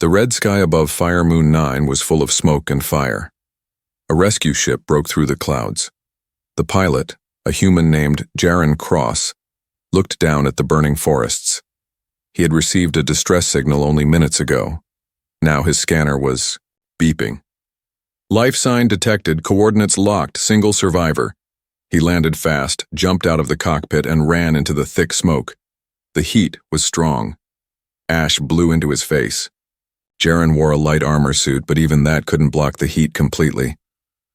The red sky above Fire Moon 9 was full of smoke and fire. A rescue ship broke through the clouds. The pilot, a human named Jaren Cross, looked down at the burning forests. He had received a distress signal only minutes ago. Now his scanner was beeping. Life sign detected, coordinates locked, single survivor. He landed fast, jumped out of the cockpit, and ran into the thick smoke. The heat was strong. Ash blew into his face. Jaren wore a light armor suit, but even that couldn't block the heat completely.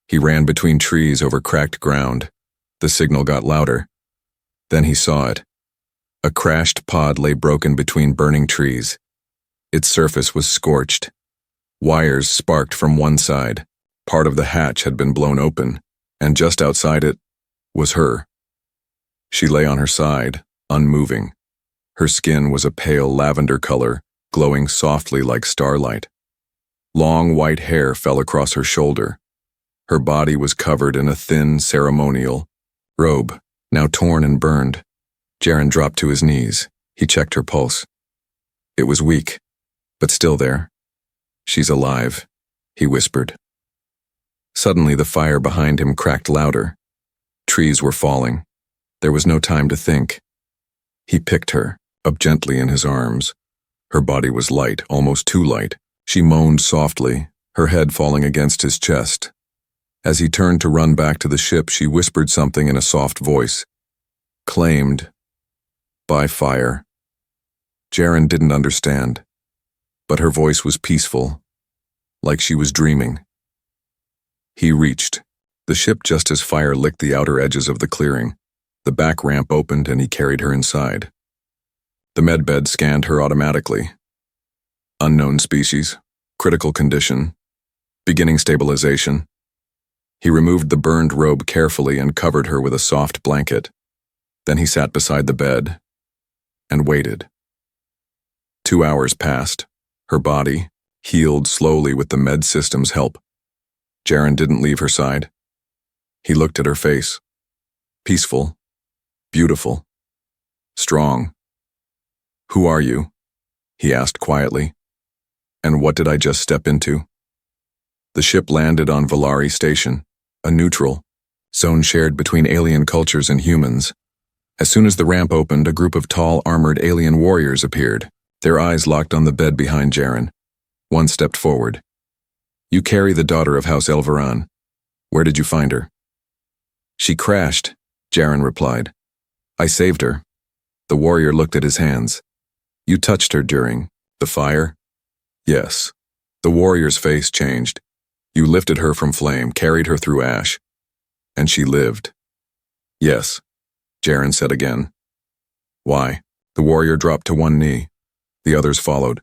He ran between trees over cracked ground. The signal got louder. Then he saw it. A crashed pod lay broken between burning trees. Its surface was scorched. Wires sparked from one side. Part of the hatch had been blown open, and just outside it was her. She lay on her side, unmoving. Her skin was a pale lavender color, glowing softly like starlight. Long white hair fell across her shoulder. Her body was covered in a thin ceremonial robe, now torn and burned. Jaren dropped to his knees. He checked her pulse. It was weak, but still there. "She's alive," he whispered. Suddenly the fire behind him cracked louder. Trees were falling. There was no time to think. He picked her up gently in his arms. Her body was light, almost too light. She moaned softly, her head falling against his chest. As he turned to run back to the ship, she whispered something in a soft voice. "Claimed. By fire." Jaren didn't understand, but her voice was peaceful, like she was dreaming. He reached the ship just as fire licked the outer edges of the clearing. The back ramp opened and he carried her inside. The medbed scanned her automatically. Unknown species, critical condition, beginning stabilization. He removed the burned robe carefully and covered her with a soft blanket. Then he sat beside the bed and waited. 2 hours passed. Her body healed slowly with the med system's help. Jaren didn't leave her side. He looked at her face. Peaceful, beautiful, strong. "Who are you?" he asked quietly. "And what did I just step into?" The ship landed on Valari Station, a neutral zone shared between alien cultures and humans. As soon as the ramp opened, a group of tall, armored alien warriors appeared, their eyes locked on the bed behind Jaren. One stepped forward. "You carry the daughter of House Elveran. Where did you find her?" "She crashed," Jaren replied. "I saved her." The warrior looked at his hands. "You touched her during the fire?" "Yes." The warrior's face changed. "You lifted her from flame, carried her through ash, and she lived." "Yes," Jaren said again. "Why?" The warrior dropped to one knee. The others followed.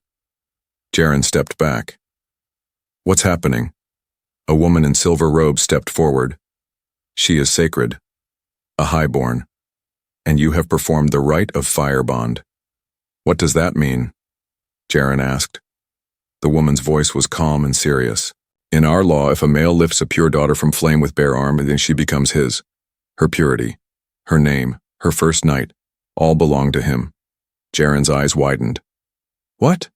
Jaren stepped back. "What's happening?" A woman in silver robes stepped forward. "She is sacred, a highborn, and you have performed the rite of firebond." "What does that mean?" Jaren asked. The woman's voice was calm and serious. "In our law, if a male lifts a pure daughter from flame with bare arm, then she becomes his. Her purity, her name, her first night, all belong to him." Jaren's eyes widened. "What?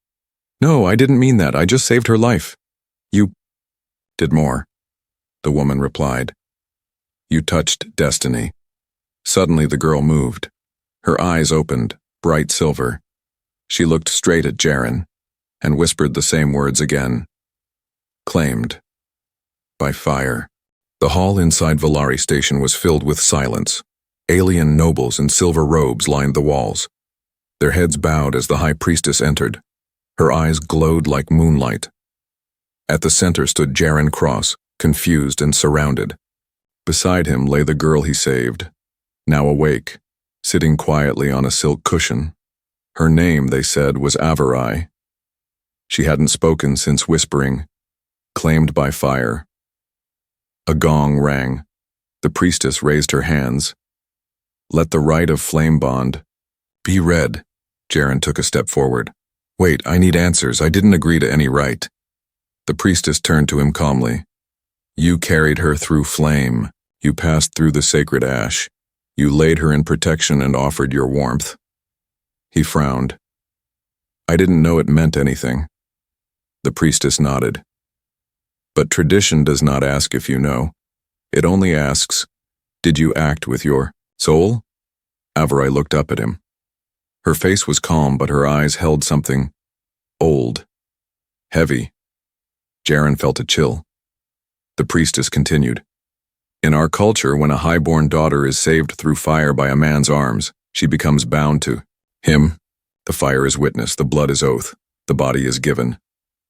No, I didn't mean that. I just saved her life." "You did more," the woman replied. "You touched destiny." Suddenly the girl moved. Her eyes opened, bright silver. She looked straight at Jaren and whispered the same words again. "Claimed. By fire." The hall inside Valari Station was filled with silence. Alien nobles in silver robes lined the walls. Their heads bowed as the high priestess entered. Her eyes glowed like moonlight. At the center stood Jaren Cross, confused and surrounded. Beside him lay the girl he saved, now awake, sitting quietly on a silk cushion. Her name, they said, was Avarai. She hadn't spoken since whispering, "Claimed by fire." A gong rang. The priestess raised her hands. "Let the rite of flame bond be read." Jaren took a step forward. "Wait, I need answers. I didn't agree to any rite." The priestess turned to him calmly. "You carried her through flame. You passed through the sacred ash. You laid her in protection and offered your warmth." He frowned. "I didn't know it meant anything." The priestess nodded. But tradition does not ask if you know. It only asks, did you act with your soul? Avarai looked up at him. Her face was calm, but her eyes held something old, heavy. Jaren felt a chill. The priestess continued. In our culture, when a highborn daughter is saved through fire by a man's arms, she becomes bound to him. The fire is witness, the blood is oath, the body is given.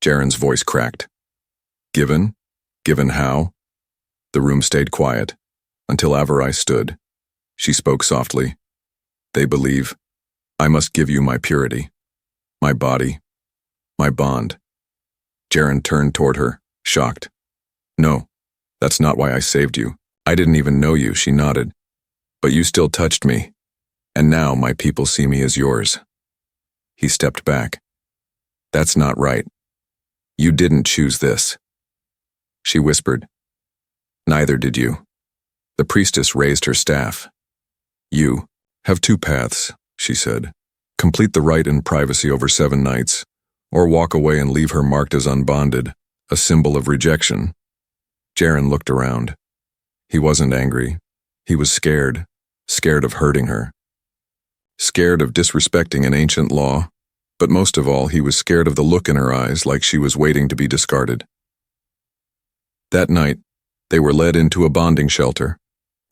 Jaren's voice cracked. Given? Given how? The room stayed quiet, until Avarai stood. She spoke softly. They believe, I must give you my purity, my body, my bond. Jaren turned toward her, shocked. No, that's not why I saved you. I didn't even know you, she nodded. But you still touched me, and now my people see me as yours. He stepped back. That's not right. You didn't choose this. She whispered. Neither did you. The priestess raised her staff. You have two paths, she said. Complete the rite in privacy over 7 nights, or walk away and leave her marked as unbonded, a symbol of rejection. Jaren looked around. He wasn't angry. He was scared, scared of hurting her. Scared of disrespecting an ancient law, but most of all, he was scared of the look in her eyes, like she was waiting to be discarded. That night, they were led into a bonding shelter,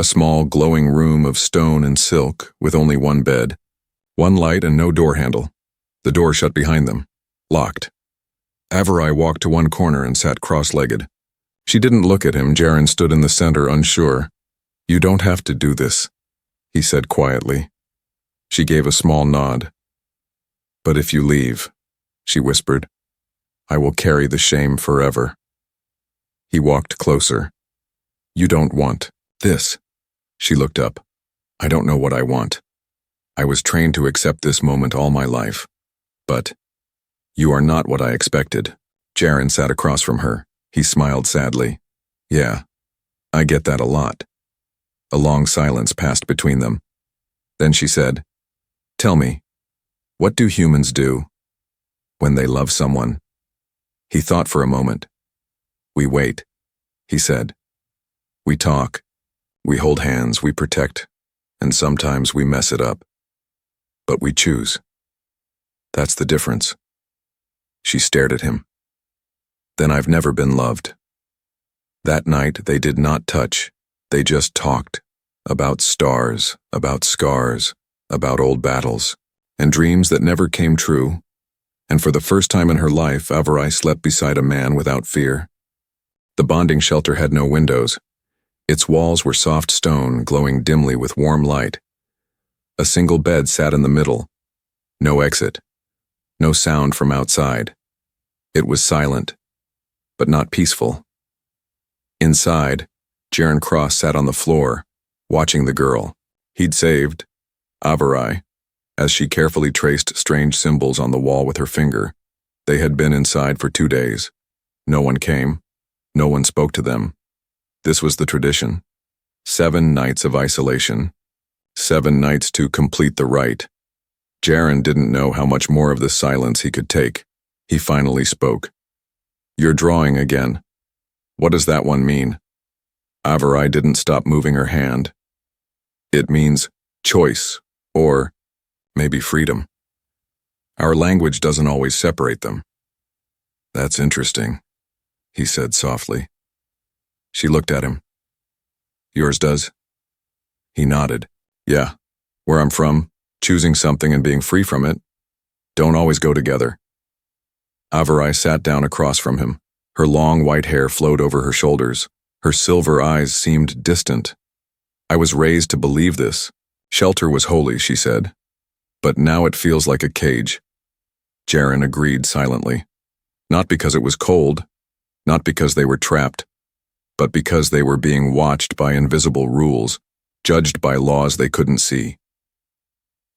a small glowing room of stone and silk with only one bed, one light and no door handle. The door shut behind them, locked. Avarai walked to one corner and sat cross-legged. She didn't look at him. Jaren stood in the center, unsure. You don't have to do this, he said quietly. She gave a small nod. But if you leave, she whispered, I will carry the shame forever. He walked closer. You don't want this. She looked up. I don't know what I want. I was trained to accept this moment all my life. But you are not what I expected. Jaren sat across from her. He smiled sadly. Yeah, I get that a lot. A long silence passed between them. Then she said, Tell me, what do humans do when they love someone? He thought for a moment. We wait, he said. We talk, we hold hands, we protect, and sometimes we mess it up. But we choose. That's the difference. She stared at him. Then I've never been loved. That night they did not touch, they just talked. About stars, about scars, about old battles, and dreams that never came true. And for the first time in her life, Avarai slept beside a man without fear. The bonding shelter had no windows. Its walls were soft stone, glowing dimly with warm light. A single bed sat in the middle. No exit. No sound from outside. It was silent, but not peaceful. Inside, Jaren Cross sat on the floor, watching the girl he'd saved, Avarai, as she carefully traced strange symbols on the wall with her finger. They had been inside for 2 days. No one came. No one spoke to them. This was the tradition. 7 nights of isolation. 7 nights to complete the rite. Jaren didn't know how much more of this silence he could take. He finally spoke. You're drawing again. What does that one mean? Avarai didn't stop moving her hand. It means choice, or maybe freedom. Our language doesn't always separate them. That's interesting, he said softly. She looked at him. Yours does? He nodded. Yeah, where I'm from, choosing something and being free from it don't always go together. Avarai sat down across from him. Her long white hair flowed over her shoulders. Her silver eyes seemed distant. I was raised to believe this. Shelter was holy, she said. But now it feels like a cage. Jaren agreed silently. Not because it was cold, not because they were trapped, but because they were being watched by invisible rules, judged by laws they couldn't see.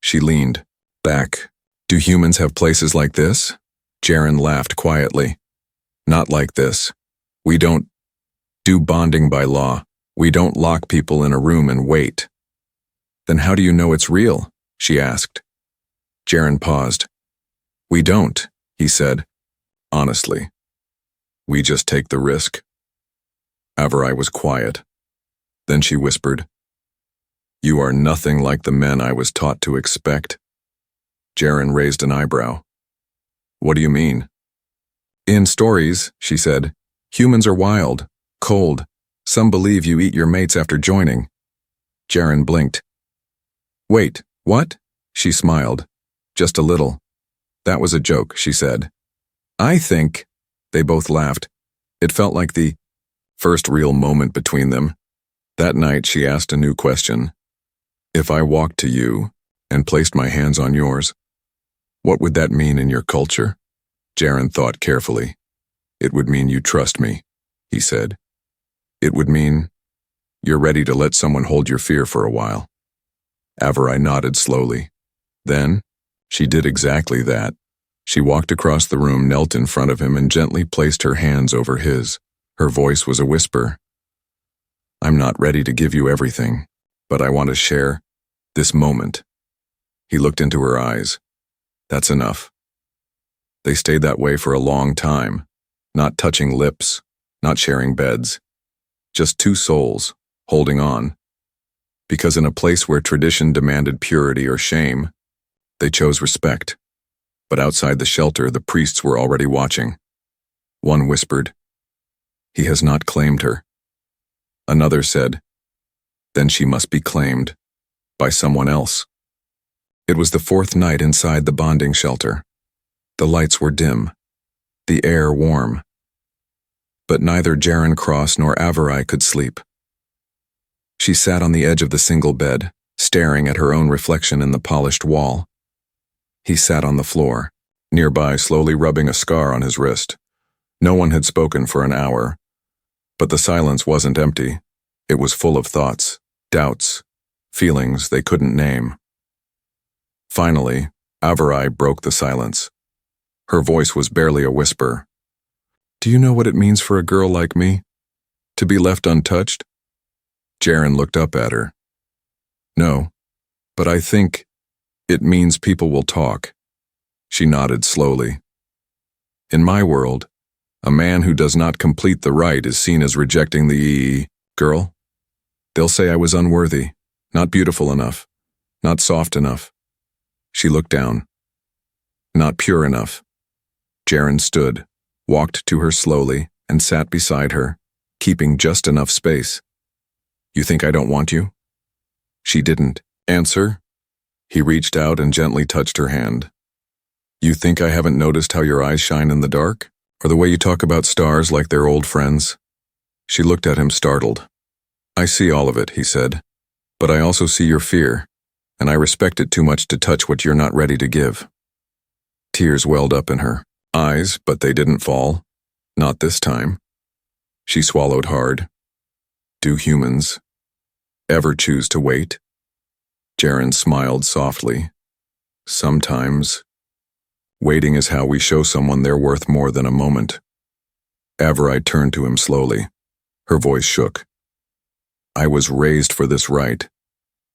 She leaned back. Do humans have places like this? Jaren laughed quietly. Not like this. We don't do bonding by law. We don't lock people in a room and wait. Then how do you know it's real? She asked. Jaren paused. We don't, he said, honestly. We just take the risk. Avarai was quiet. Then she whispered, "You are nothing like the men I was taught to expect." Jaren raised an eyebrow. "What do you mean?" "In stories," she said, "humans are wild, cold. Some believe you eat your mates after joining." Jaren blinked. "Wait, what?" She smiled. "Just a little." "That was a joke," she said. "I think—" They both laughed. It felt like the first real moment between them. That night she asked a new question. "If I walked to you and placed my hands on yours, what would that mean in your culture?" Jaren thought carefully. "It would mean you trust me," he said. "It would mean you're ready to let someone hold your fear for a while." Avarai nodded slowly. Then, she did exactly that. She walked across the room, knelt in front of him, and gently placed her hands over his. Her voice was a whisper. "I'm not ready to give you everything, but I want to share this moment." He looked into her eyes. "That's enough." They stayed that way for a long time, not touching lips, not sharing beds. Just two souls, holding on. Because in a place where tradition demanded purity or shame, they chose respect. But outside the shelter, the priests were already watching. One whispered, "He has not claimed her." Another said, "Then she must be claimed by someone else." It was the fourth night inside the bonding shelter. The lights were dim, the air warm. But neither Jaren Cross nor Avarai could sleep. She sat on the edge of the single bed, staring at her own reflection in the polished wall. He sat on the floor, nearby, slowly rubbing a scar on his wrist. No one had spoken for an hour, but the silence wasn't empty. It was full of thoughts, doubts, feelings they couldn't name. Finally, Avarai broke the silence. Her voice was barely a whisper. "Do you know what it means for a girl like me? To be left untouched?" Jaren looked up at her. "No, but I think it means people will talk." She nodded slowly. "In my world, a man who does not complete the rite is seen as rejecting the girl. They'll say I was unworthy, not beautiful enough, not soft enough." She looked down. "Not pure enough." Jaren stood, walked to her slowly, and sat beside her, keeping just enough space. "You think I don't want you?" She didn't answer. He reached out and gently touched her hand. "You think I haven't noticed how your eyes shine in the dark? Or the way you talk about stars like they're old friends?" She looked at him, startled. "I see all of it," he said. "But I also see your fear, and I respect it too much to touch what you're not ready to give." Tears welled up in her eyes, but they didn't fall. Not this time. She swallowed hard. "Do humans ever choose to wait?" Jaren smiled softly. "Sometimes. Waiting is how we show someone they're worth more than a moment." Avarai turned to him slowly. Her voice shook. "I was raised for this rite,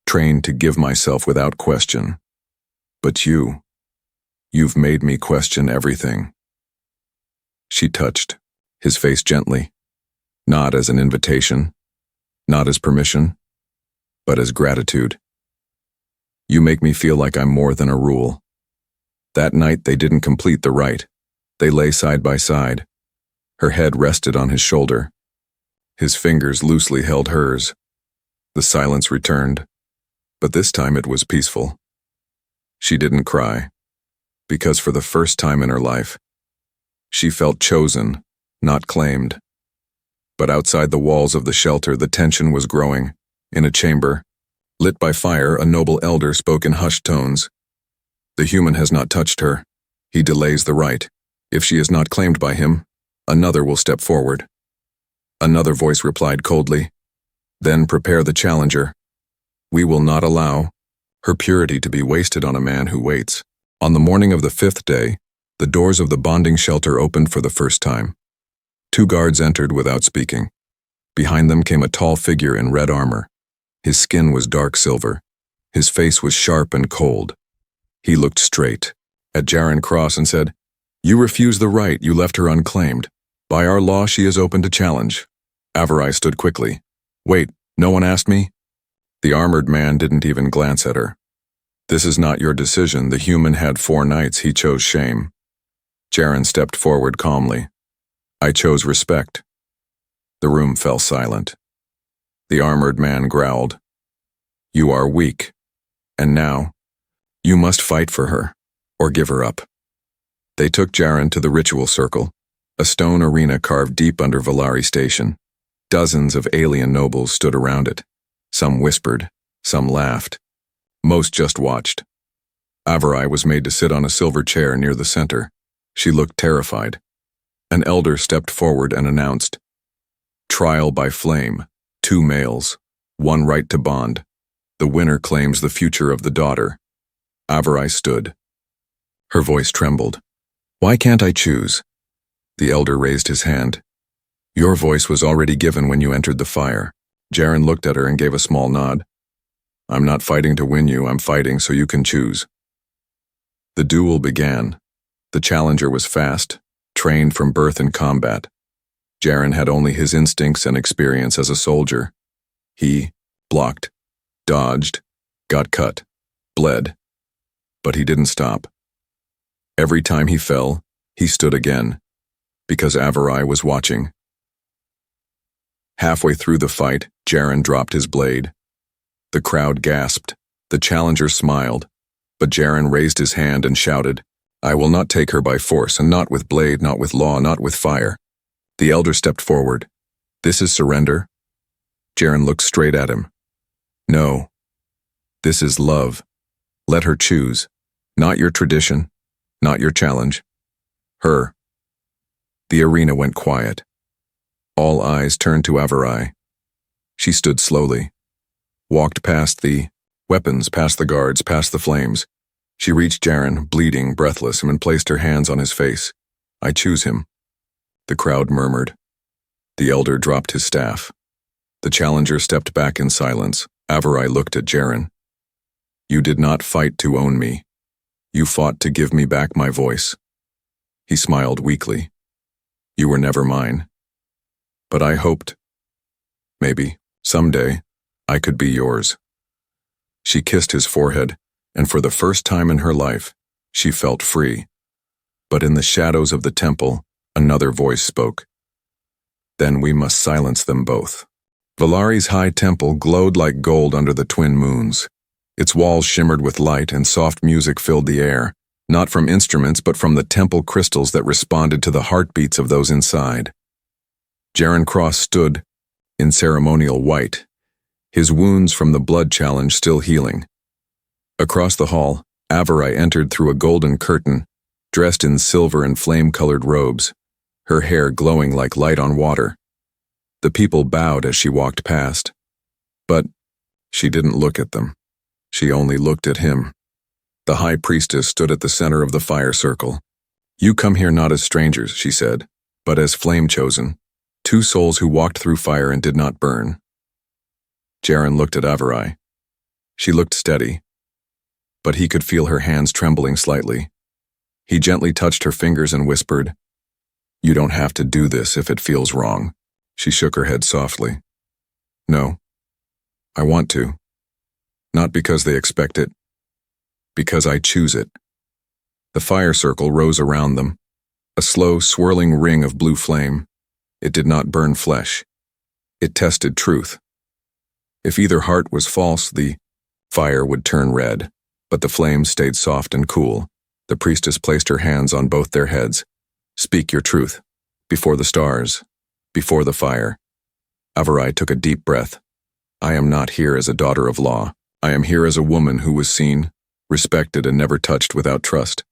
trained to give myself without question. But you've made me question everything." She touched his face gently, not as an invitation, not as permission, but as gratitude. "You make me feel like I'm more than a rule." That night they didn't complete the rite. They lay side by side. Her head rested on his shoulder. His fingers loosely held hers. The silence returned, but this time it was peaceful. She didn't cry, because for the first time in her life, she felt chosen, not claimed. But outside the walls of the shelter, the tension was growing. In a chamber, lit by fire, a noble elder spoke in hushed tones. "The human has not touched her. He delays the rite. If she is not claimed by him, another will step forward." Another voice replied coldly, "Then prepare the challenger. We will not allow her purity to be wasted on a man who waits." On the morning of the fifth day, the doors of the bonding shelter opened for the first time. Two guards entered without speaking. Behind them came a tall figure in red armor. His skin was dark silver. His face was sharp and cold. He looked straight at Jaren Cross and said, "You refused the rite, you left her unclaimed. By our law, she is open to challenge. Avarai stood quickly. Wait, no one asked me? The armored man didn't even glance at her. This is not your decision. The human had 4 nights. He chose shame. Jaren stepped forward calmly. I chose respect. The room fell silent. The armored man growled. You are weak. And now, you must fight for her, or give her up. They took Jaren to the ritual circle, a stone arena carved deep under Valari Station. Dozens of alien nobles stood around it. Some whispered, some laughed. Most just watched. Avarai was made to sit on a silver chair near the center. She looked terrified. An elder stepped forward and announced, Trial by flame, 2 males, 1 right to bond. The winner claims the future of the daughter. Avarai stood. Her voice trembled. Why can't I choose? The elder raised his hand. Your voice was already given when you entered the fire. Jaren looked at her and gave a small nod. I'm not fighting to win you, I'm fighting so you can choose. The duel began. The challenger was fast, trained from birth in combat. Jaren had only his instincts and experience as a soldier. He blocked, dodged, got cut, bled. But he didn't stop. Every time he fell, he stood again, because Avarai was watching. Halfway through the fight, Jaren dropped his blade. The crowd gasped. The challenger smiled, but Jaren raised his hand and shouted, I will not take her by force, and not with blade, not with law, not with fire. The elder stepped forward. This is surrender? Jaren looked straight at him. No. This is love. Let her choose. Not your tradition, not your challenge. Her. The arena went quiet. All eyes turned to Avarai. She stood slowly, walked past the weapons, past the guards, past the flames. She reached Jaren, bleeding, breathless, and placed her hands on his face. I choose him. The crowd murmured. The elder dropped his staff. The challenger stepped back in silence. Avarai looked at Jaren. You did not fight to own me. You fought to give me back my voice. He smiled weakly. You were never mine. But I hoped, maybe, someday, I could be yours. She kissed his forehead, and for the first time in her life, she felt free. But in the shadows of the temple, another voice spoke. Then we must silence them both. Valari's high temple glowed like gold under the twin moons. Its walls shimmered with light, and soft music filled the air, not from instruments but from the temple crystals that responded to the heartbeats of those inside. Jaren Cross stood, in ceremonial white, his wounds from the blood challenge still healing. Across the hall, Avarai entered through a golden curtain, dressed in silver and flame-colored robes, her hair glowing like light on water. The people bowed as she walked past. But she didn't look at them. She only looked at him. The high priestess stood at the center of the fire circle. You come here not as strangers, she said, but as flame-chosen, 2 souls who walked through fire and did not burn. Jaren looked at Avarai. She looked steady, but he could feel her hands trembling slightly. He gently touched her fingers and whispered, You don't have to do this if it feels wrong. She shook her head softly. No, I want to. Not because they expect it, because I choose it. The fire circle rose around them, a slow, swirling ring of blue flame. It did not burn flesh. It tested truth. If either heart was false, the fire would turn red, but the flame stayed soft and cool. The priestess placed her hands on both their heads. Speak your truth, before the stars, before the fire. Avarai took a deep breath. I am not here as a daughter of law. I am here as a woman who was seen, respected, and never touched without trust.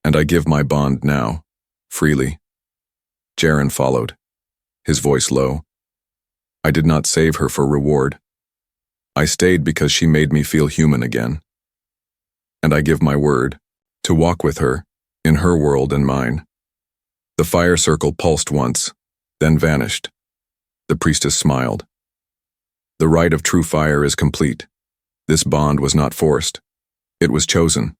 And I give my bond now, freely. Jaren followed, his voice low. I did not save her for reward. I stayed because she made me feel human again. And I give my word, to walk with her, in her world and mine. The fire circle pulsed once, then vanished. The priestess smiled. The rite of true fire is complete. This bond was not forced. It was chosen.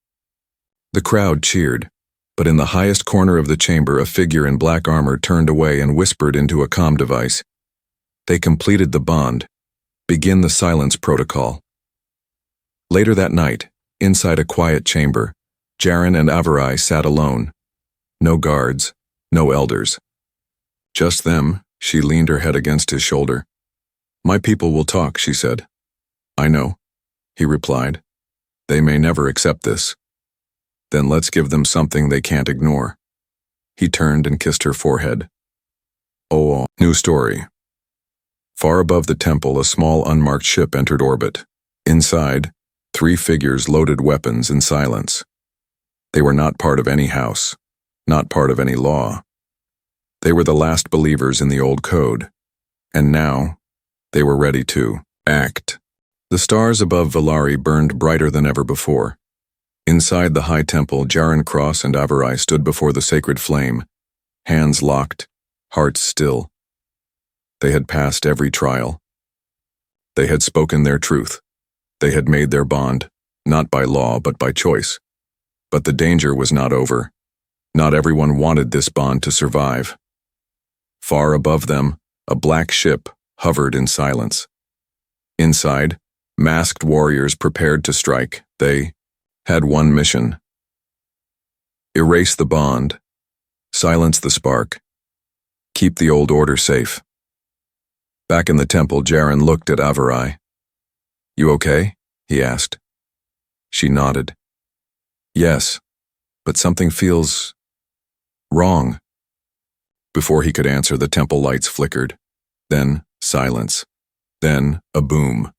The crowd cheered. But in the highest corner of the chamber, a figure in black armor turned away and whispered into a comm device. They completed the bond. Begin the silence protocol. Later that night, inside a quiet chamber, Jaren and Avarai sat alone. No guards, no elders. Just them. She leaned her head against his shoulder. My people will talk, she said. I know, he replied. They may never accept this. Then let's give them something they can't ignore. He turned and kissed her forehead. Oh, new story. Far above the temple, a small unmarked ship entered orbit. Inside, 3 figures loaded weapons in silence. They were not part of any house, not part of any law. They were the last believers in the old code, and now they were ready to act. The stars above Valari burned brighter than ever before. Inside the high temple, Jaren Cross and Avarai stood before the sacred flame, hands locked, hearts still. They had passed every trial. They had spoken their truth. They had made their bond, not by law but by choice. But the danger was not over. Not everyone wanted this bond to survive. Far above them, a black ship hovered in silence. Inside, masked warriors prepared to strike. They had one mission. Erase the bond. Silence the spark. Keep the old order safe. Back in the temple, Jaren looked at Avarai. You okay? He asked. She nodded. Yes, but something feels wrong. Before he could answer, the temple lights flickered. Then silence. Then a boom.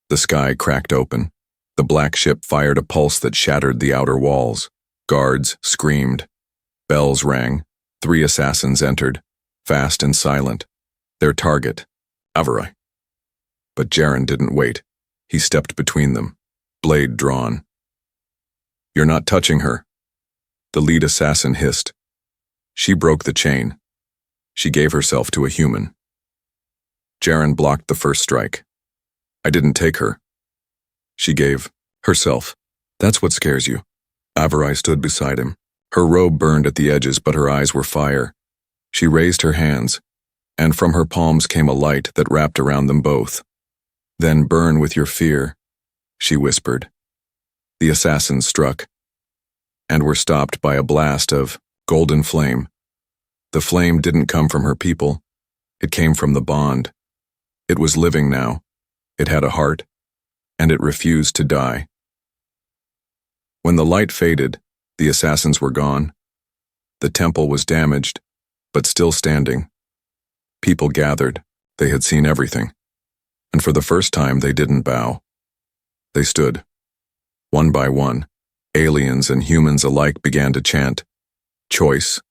The sky cracked open. The black ship fired a pulse that shattered the outer walls. Guards screamed. Bells rang. 3 assassins entered, fast and silent. Their target, Avarai. But Jaren didn't wait. He stepped between them, blade drawn. You're not touching her, the lead assassin hissed. She broke the chain. She gave herself to a human. Jaren blocked the first strike. I didn't take her. She gave herself. That's what scares you. Avarai stood beside him. Her robe burned at the edges, but her eyes were fire. She raised her hands, and from her palms came a light that wrapped around them both. Then burn with your fear, she whispered. The assassins struck, and were stopped by a blast of golden flame. The flame didn't come from her people. It came from the bond. It was living now. It had a heart, and it refused to die. When the light faded, the assassins were gone. The temple was damaged, but still standing. People gathered. They had seen everything. And for the first time, they didn't bow. They stood. One by one, aliens and humans alike began to chant, choice,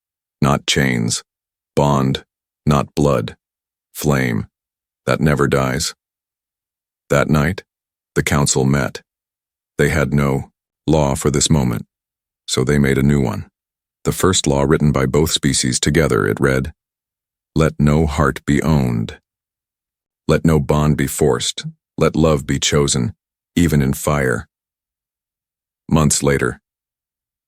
not chains, bond, not blood, flame, that never dies. That night, the council met. They had no law for this moment, so they made a new one. The first law written by both species together, it read, let no heart be owned. Let no bond be forced. Let love be chosen, even in fire. Months later,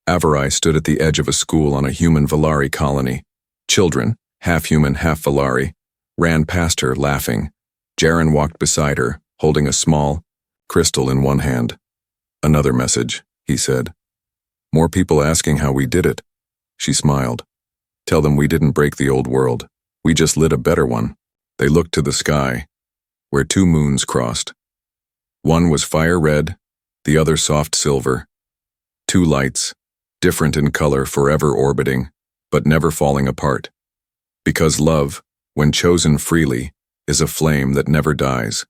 Avarai stood at the edge of a school on a human Valari colony. Children, half human, half Valari, ran past her, laughing. Jaren walked beside her, holding a small crystal in one hand. Another message, he said. More people asking how we did it. She smiled. Tell them we didn't break the old world. We just lit a better one. They looked to the sky, where 2 moons crossed. One was fire red, the other soft silver. 2 lights, different in color, forever orbiting, but never falling apart. Because love, when chosen freely, is a flame that never dies.